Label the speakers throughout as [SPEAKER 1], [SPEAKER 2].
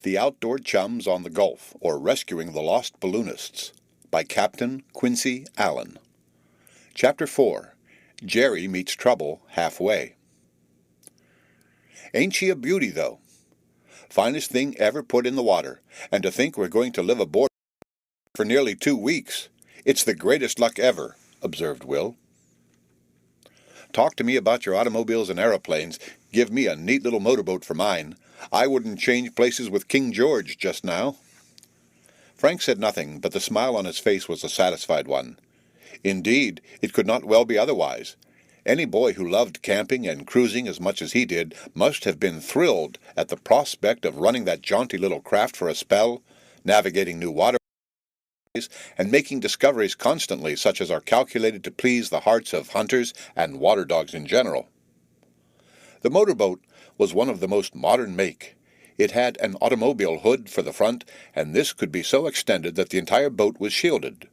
[SPEAKER 1] The Outdoor Chums on the Gulf, or Rescuing the Lost Balloonists, by Captain Quincy Allen. Chapter 4. Jerry Meets Trouble Halfway. Ain't she a beauty, though? Finest thing ever put in the water, and to think we're going to live aboard for nearly 2 weeks. It's the greatest luck ever, observed Will. Talk to me about your automobiles and aeroplanes. Give me a neat little motorboat for mine. I wouldn't change places with King George just now. Frank said nothing, but the smile on his face was a satisfied one. Indeed, it could not well be otherwise. Any boy who loved camping and cruising as much as he did must have been thrilled at the prospect of running that jaunty little craft for a spell, navigating new waterways, and making discoveries constantly such as are calculated to please the hearts of hunters and water dogs in general. The motorboat was one of the most modern make. It had an automobile hood for the front, and this could be so extended that the entire boat was shielded.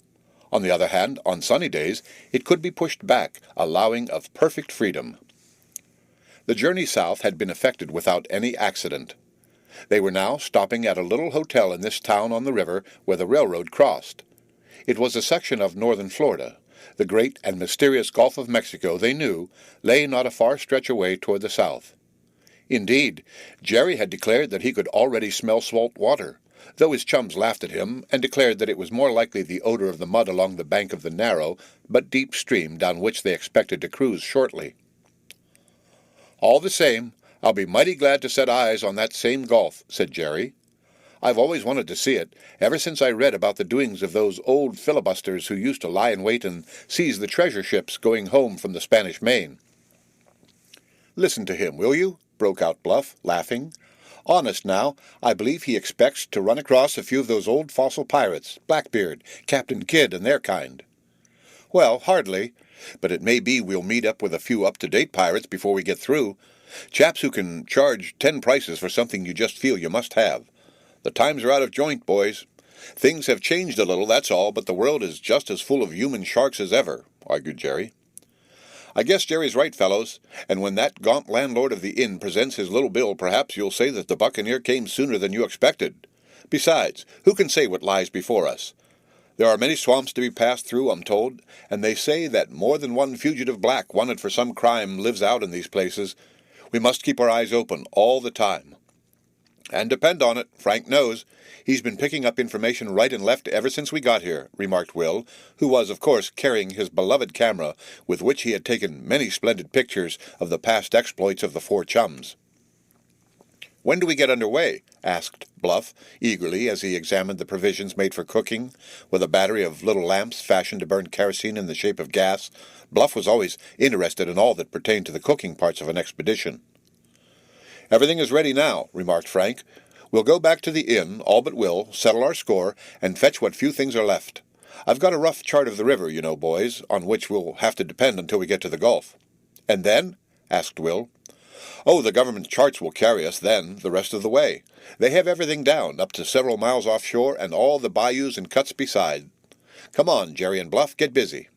[SPEAKER 1] On the other hand, on sunny days, it could be pushed back, allowing of perfect freedom. The journey south had been effected without any accident. They were now stopping at a little hotel in this town on the river where the railroad crossed. It was a section of northern Florida. The great and mysterious Gulf of Mexico, they knew, lay not a far stretch away toward the south. Indeed, Jerry had declared that he could already smell salt water, though his chums laughed at him and declared that it was more likely the odor of the mud along the bank of the narrow but deep stream down which they expected to cruise shortly. "All the same, I'll be mighty glad to set eyes on that same Gulf," said Jerry. "I've always wanted to see it, ever since I read about the doings of those old filibusters who used to lie in wait and seize the treasure ships going home from the Spanish Main." "Listen to him, will you?" broke out Bluff, laughing. "Honest now, I believe he expects to run across a few of those old fossil pirates, Blackbeard, Captain Kidd, and their kind." "Well, hardly, but it may be we'll meet up with a few up-to-date pirates before we get through. Chaps who can charge 10 prices for something you just feel you must have. The times are out of joint, boys. Things have changed a little, that's all, but the world is just as full of human sharks as ever," argued Jerry. "I guess Jerry's right, fellows, and when that gaunt landlord of the inn presents his little bill, perhaps you'll say that the Buccaneer came sooner than you expected. Besides, who can say what lies before us? There are many swamps to be passed through, I'm told, and they say that more than one fugitive black wanted for some crime lives out in these places. We must keep our eyes open all the time. And depend on it, Frank knows. He's been picking up information right and left ever since we got here," remarked Will, who was, of course, carrying his beloved camera, with which he had taken many splendid pictures of the past exploits of the four chums. "When do we get under way?" asked Bluff, eagerly, as he examined the provisions made for cooking, with a battery of little lamps fashioned to burn kerosene in the shape of gas. Bluff was always interested in all that pertained to the cooking parts of an expedition. "Everything is ready now," remarked Frank. "We'll go back to the inn, all but Will, settle our score, and fetch what few things are left. I've got a rough chart of the river, you know, boys, on which we'll have to depend until we get to the Gulf." "And then?" asked Will. "Oh, the government charts will carry us then the rest of the way. They have everything down, up to several miles offshore, and all the bayous and cuts beside. Come on, Jerry and Bluff, get busy."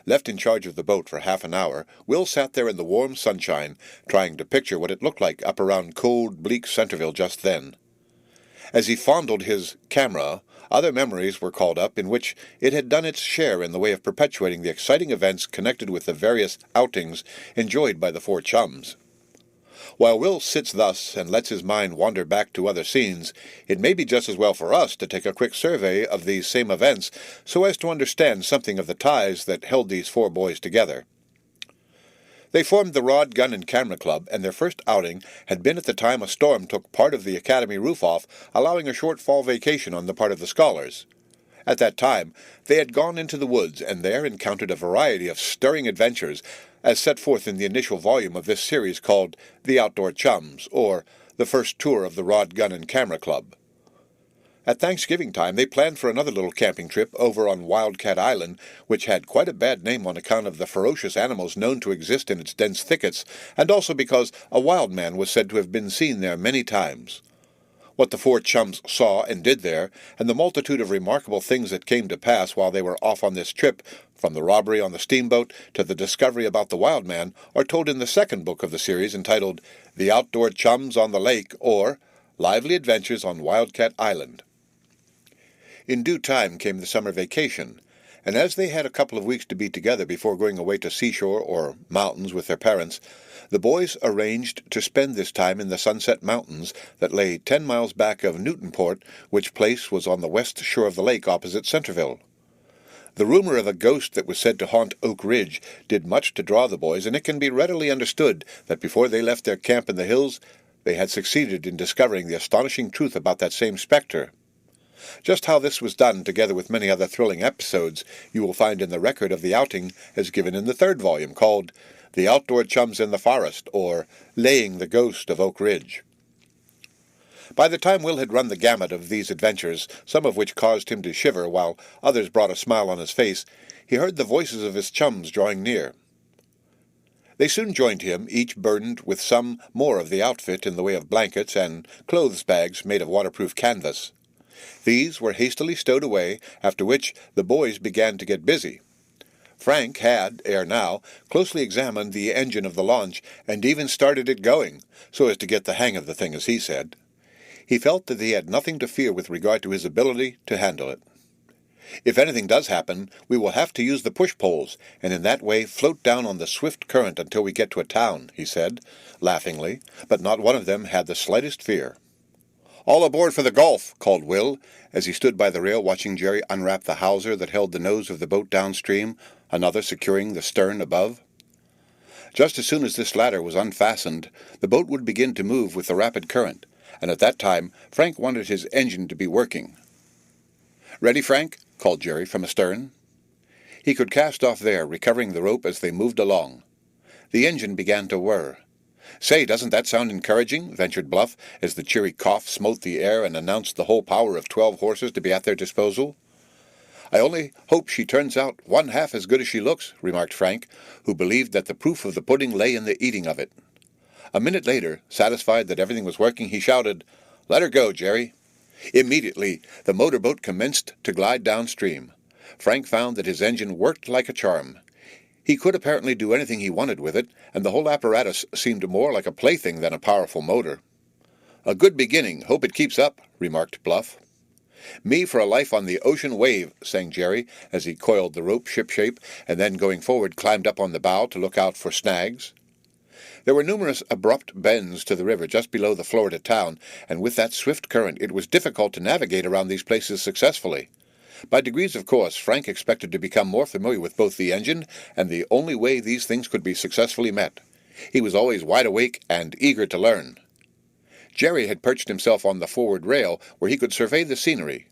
[SPEAKER 1] Left in charge of the boat for half an hour, Will sat there in the warm sunshine, trying to picture what it looked like up around cold, bleak Centerville just then. As he fondled his camera, other memories were called up in which it had done its share in the way of perpetuating the exciting events connected with the various outings enjoyed by the four chums. While Will sits thus and lets his mind wander back to other scenes, it may be just as well for us to take a quick survey of these same events so as to understand something of the ties that held these four boys together. They formed the Rod, Gun, and Camera Club, and their first outing had been at the time a storm took part of the academy roof off, allowing a short fall vacation on the part of the scholars. At that time, they had gone into the woods and there encountered a variety of stirring adventures, as set forth in the initial volume of this series called The Outdoor Chums, or The First Tour of the Rod, Gun, and Camera Club. At Thanksgiving time, they planned for another little camping trip over on Wildcat Island, which had quite a bad name on account of the ferocious animals known to exist in its dense thickets, and also because a wild man was said to have been seen there many times. What the four chums saw and did there, and the multitude of remarkable things that came to pass while they were off on this trip, from the robbery on the steamboat to the discovery about the wild man, are told in the second book of the series entitled The Outdoor Chums on the Lake, or Lively Adventures on Wildcat Island. In due time came the summer vacation, and as they had a couple of weeks to be together before going away to seashore or mountains with their parents, the boys arranged to spend this time in the Sunset Mountains that lay 10 miles back of Newtonport, which place was on the west shore of the lake opposite Centerville. The rumor of a ghost that was said to haunt Oak Ridge did much to draw the boys, and it can be readily understood that before they left their camp in the hills, they had succeeded in discovering the astonishing truth about that same spectre. Just how this was done, together with many other thrilling episodes, you will find in the record of the outing as given in the third volume, called The Outdoor Chums in the Forest, or Laying the Ghost of Oak Ridge. By the time Will had run the gamut of these adventures, some of which caused him to shiver while others brought a smile on his face, he heard the voices of his chums drawing near. They soon joined him, each burdened with some more of the outfit in the way of blankets and clothes bags made of waterproof canvas. These were hastily stowed away, after which the boys began to get busy. Frank had, ere now, closely examined the engine of the launch, and even started it going, so as to get the hang of the thing, as he said. He felt that he had nothing to fear with regard to his ability to handle it. "If anything does happen, we will have to use the push-poles, and in that way float down on the swift current until we get to a town," he said, laughingly, but not one of them had the slightest fear. "All aboard for the Gulf," called Will, as he stood by the rail watching Jerry unwrap the hawser that held the nose of the boat downstream, another securing the stern above. Just as soon as this latter was unfastened, the boat would begin to move with the rapid current, and at that time Frank wanted his engine to be working. "Ready, Frank?" called Jerry from astern. He could cast off there, recovering the rope as they moved along. The engine began to whir. "Say, doesn't that sound encouraging?" ventured Bluff, as the cheery cough smote the air and announced the whole power of 12 horses to be at their disposal. "I only hope she turns out one half as good as she looks," remarked Frank, who believed that the proof of the pudding lay in the eating of it. A minute later, satisfied that everything was working, he shouted, "Let her go, Jerry." Immediately, the motorboat commenced to glide downstream. Frank found that his engine worked like a charm. He could apparently do anything he wanted with it, and the whole apparatus seemed more like a plaything than a powerful motor. "A good beginning. Hope it keeps up," remarked Bluff. "Me for a life on the ocean wave," sang Jerry, as he coiled the rope shipshape, and then going forward climbed up on the bow to look out for snags. There were numerous abrupt bends to the river just below the Florida town, and with that swift current it was difficult to navigate around these places successfully. By degrees, of course, Frank expected to become more familiar with both the engine and the only way these things could be successfully met. He was always wide awake and eager to learn. Jerry had perched himself on the forward rail, where he could survey the scenery.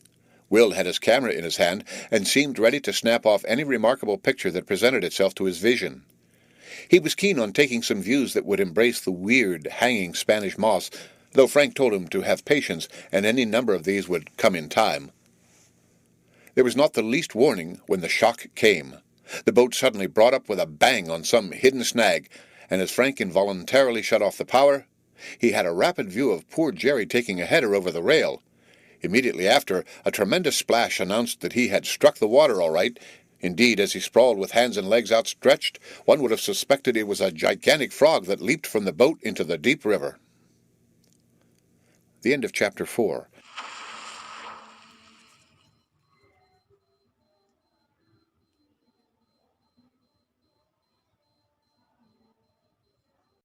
[SPEAKER 1] Will had his camera in his hand, and seemed ready to snap off any remarkable picture that presented itself to his vision. He was keen on taking some views that would embrace the weird, hanging Spanish moss, though Frank told him to have patience, and any number of these would come in time. There was not the least warning when the shock came. The boat suddenly brought up with a bang on some hidden snag, and as Frank involuntarily shut off the power, he had a rapid view of poor Jerry taking a header over the rail. Immediately after, a tremendous splash announced that he had struck the water all right. Indeed, as he sprawled with hands and legs outstretched, one would have suspected it was a gigantic frog that leaped from the boat into the deep river. The end of Chapter 4.